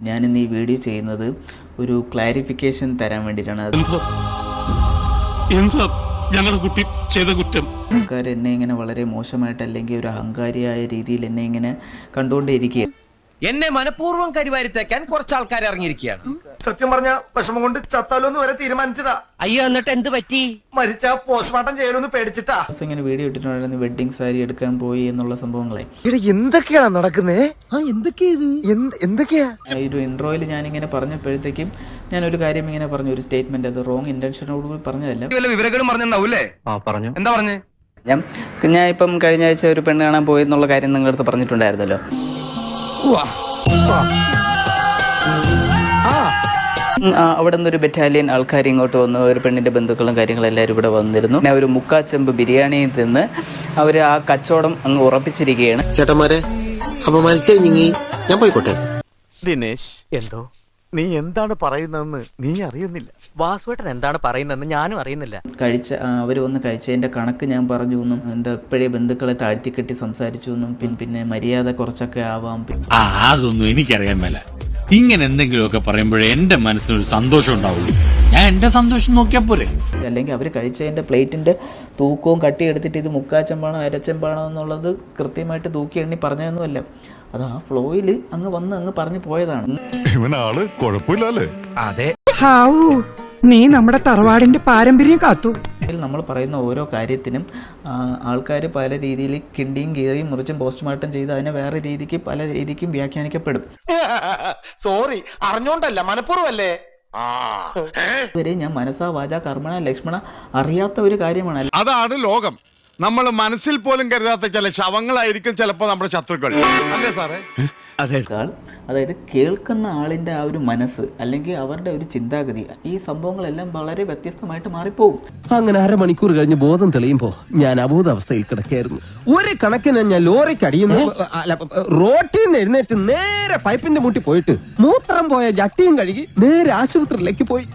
ഞാനിന്ന് ഈ വീഡിയോ ചെയ്യുന്നത് ഒരു ക്ലാരിഫിക്കേഷൻ തരാൻ വേണ്ടിയിട്ടാണ്. ഞങ്ങളുടെ കുട്ടി ചെയ്ത കുറ്റം ആൾക്കാർ എന്നെ ഇങ്ങനെ വളരെ മോശമായിട്ട് അല്ലെങ്കിൽ ഒരു അഹങ്കാരിയായ രീതിയിൽ എന്നെ ഇങ്ങനെ കണ്ടുകൊണ്ടേയിരിക്കുകയാണ്. എന്നെ മനഃപൂർവ്വം കരിവാരിത്തേക്കാൻ കുറച്ച് ആൾക്കാർ ഇറങ്ങിയിരിക്കുകയാണ്. സത്യം പറഞ്ഞ വിഷമം കൊണ്ട് ചത്താലോന്ന് വരെ തീരുമാനിച്ചതാ. അയ്യോ, എന്നിട്ട് എന്ത് പറ്റി? മരിച്ച പോസ്റ്റ്മോർട്ടം ചെയ്യലൊന്ന് പേടിച്ചിട്ടാ. ഇങ്ങനെ വീഡിയോ ഇട്ടിട്ടുണ്ടായിരുന്നു വെഡ്ഡിങ് സാരി എടുക്കാൻ പോയി എന്നുള്ള സംഭവങ്ങളെ. എന്തൊക്കെയാണ് നടക്കുന്നേ? എന്തൊക്കെയാ ഈ ഒരു ഇൻട്രോയിൽ ഞാനിങ്ങനെ പറഞ്ഞപ്പോഴത്തേക്കും ഞാനൊരു കാര്യം ഇങ്ങനെ പറഞ്ഞു, ഒരു സ്റ്റേറ്റ്മെന്റ്, അത് റോങ് ഇന്റൻഷനോട് കൂടി പറഞ്ഞതല്ല. വിവരങ്ങളും പറഞ്ഞിട്ടുണ്ടാവൂലേ? പറഞ്ഞു. എന്താ പറഞ്ഞേ? ഞാൻ ഇപ്പം കഴിഞ്ഞ ആഴ്ച ഒരു പെണ്ണ് കാണാൻ പോയി എന്നുള്ള കാര്യം നിങ്ങളുടെ അടുത്ത് പറഞ്ഞിട്ടുണ്ടായിരുന്നല്ലോ. അവിടെ നിന്നൊരു ബറ്റാലിയൻ ആൾക്കാർ ഇങ്ങോട്ട് വന്നു, ഒരു പെണ്ണിന്റെ ബന്ധുക്കളും കാര്യങ്ങളും എല്ലാവരും ഇവിടെ വന്നിരുന്നു. പിന്നെ ഒരു മുക്കാച്ചെമ്പ് ബിരിയാണിയിൽ നിന്ന് അവർ ആ കച്ചവടം അങ്ങ് ഉറപ്പിച്ചിരിക്കുകയാണ്. ചേട്ടന്മാരെ അപ്പൊ മത്സരിങ്ങി ഞാൻ പോയിക്കോട്ടെ. ദിനേശ്, എന്തോ നീ എന്താണ് പറയുന്നതെന്ന് നീ അറിയുന്നില്ല. വാസുവേട്ടൻ എന്താണ് പറയുന്നതെന്ന് ഞാനും അറിയുന്നില്ല. അവർ വന്ന് കഴിച്ചതിൻ്റെ കണക്ക് ഞാൻ പറഞ്ഞു എന്നും, എന്താ എപ്പോഴേ ബന്ധുക്കളെ താഴ്ത്തിക്കെട്ടി സംസാരിച്ചു എന്നും, പിന്നെ മര്യാദ കുറച്ചൊക്കെ ആവാം. അതൊന്നും എനിക്കറിയാൻ മേല. ഇങ്ങനെ എന്തെങ്കിലുമൊക്കെ പറയുമ്പോഴേ എന്റെ മനസ്സിനൊരു സന്തോഷം ഉണ്ടാവുള്ളൂ. ഞാൻ എന്റെ സന്തോഷം നോക്കിയാൽ പോരെ. അല്ലെങ്കിൽ അവർ കഴിച്ചതിൻ്റെ പ്ലേറ്റിൻ്റെ തൂക്കവും കട്ടിയെടുത്തിട്ട് ഇത് മുക്കാച്ചെമ്പാണോ അരച്ചെമ്പാണോ എന്നുള്ളത് കൃത്യമായിട്ട് തൂക്കി എണ്ണി പറഞ്ഞതൊന്നുമല്ല. അത് ആ ഫ്ലോയിൽ അങ്ങ് വന്ന് അങ്ങ് പറഞ്ഞു പോയതാണ്. ഇവനാള് കുഴപ്പമില്ലല്ലേ? അതെ, നീ നമ്മുടെ തറവാടിന്റെ പാരമ്പര്യം കാത്തു. നമ്മൾ പറയുന്ന ഓരോ കാര്യത്തിനും ആൾക്കാർ പല രീതിയിൽ കിണ്ടിയും കീറിയും മുറിച്ചും പോസ്റ്റ്മോർട്ടം ചെയ്ത് അതിനെ വേറെ രീതിക്ക് പല രീതിക്കും വ്യാഖ്യാനിക്കപ്പെടും. സോറി, അറിഞ്ഞോണ്ടല്ല, മനഃപൂർവ്വല്ലേ. ഇതുവരെ ഞാൻ മനസ്സാ വാച കർമ്മണ ലക്ഷ്മണ അറിയാത്ത ഒരു കാര്യമാണ്. അതാണ് ലോകം. നമ്മൾ മനസ്സിൽ പോലും കരുതാത്ത ചില ശവങ്ങളായിരിക്കും ചിലപ്പോ നമ്മുടെ ശത്രുക്കൾ, അല്ലേ സാറേ? അതായത് കേൾക്കുന്ന ആളിൻ്റെ ആ ഒരു മനസ്സ് അല്ലെങ്കിൽ അവരുടെ ഒരു ചിന്താഗതി, ഈ സംഭവങ്ങളെല്ലാം വളരെ വ്യത്യസ്തമായിട്ട് മാറിപ്പോകും. അങ്ങനെ അരമണിക്കൂർ കഴിഞ്ഞ് ബോധം തെളിയുമ്പോ ഞാൻ അബോധാവസ്ഥയിൽ കിടക്കായിരുന്നു. ഒരു കണക്കിന് ഞാൻ ലോറിക്ക് അടിയുന്നു, റോട്ടിൽ നിന്ന് എഴുന്നേറ്റ് നേരെ പൈപ്പിന്റെ മുട്ടി പോയിട്ട് മൂത്രം പോയ ജട്ടിയും കഴുകി നേരെ ആശുപത്രിയിലേക്ക് പോയി.